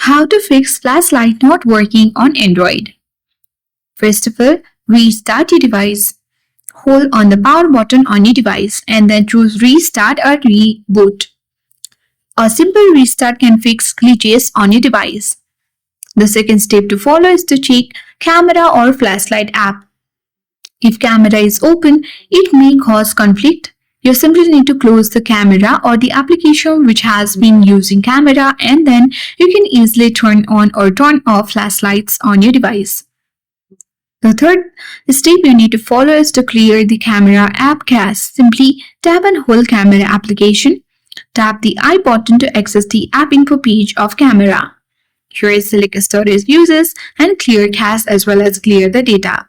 How to fix flashlight not working on Android. First of all, restart your device. Hold on the power button on your device and then choose restart or reboot. A simple restart can fix glitches on your device. The second step to follow is to check camera or flashlight app. If camera is open, it may cause conflict. You simply need to close the camera or the application which has been using camera, and then you can easily turn on or turn off flashlights on your device. The third step you need to follow is to clear the camera app cache. Simply tap on whole camera application. Tap the I button to access the app info page of camera. Here select storage uses and clear cache as well as clear the data.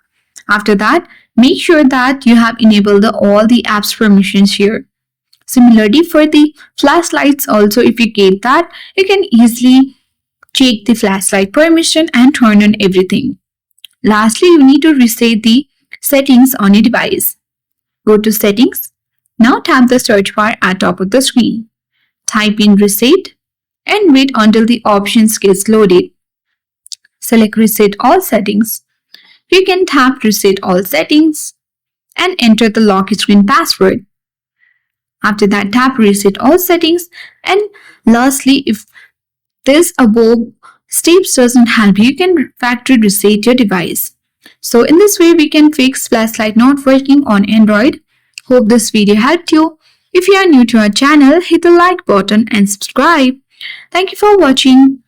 After that, make sure that you have enabled all the apps permissions here. Similarly, for the flashlights also, if you get that, you can easily check the flashlight permission and turn on everything. Lastly, you need to reset the settings on your device. Go to settings. Now tap the search bar at top of the screen. Type in reset and wait until the options gets loaded. Select reset all settings. You can tap reset all settings and enter the lock screen password. After that, tap reset all settings, and lastly, if this above steps doesn't help you can factory reset your device. So in this way we can fix flashlight not working on Android. Hope this video helped you. If you are new to our channel, hit the like button and subscribe. Thank you for watching.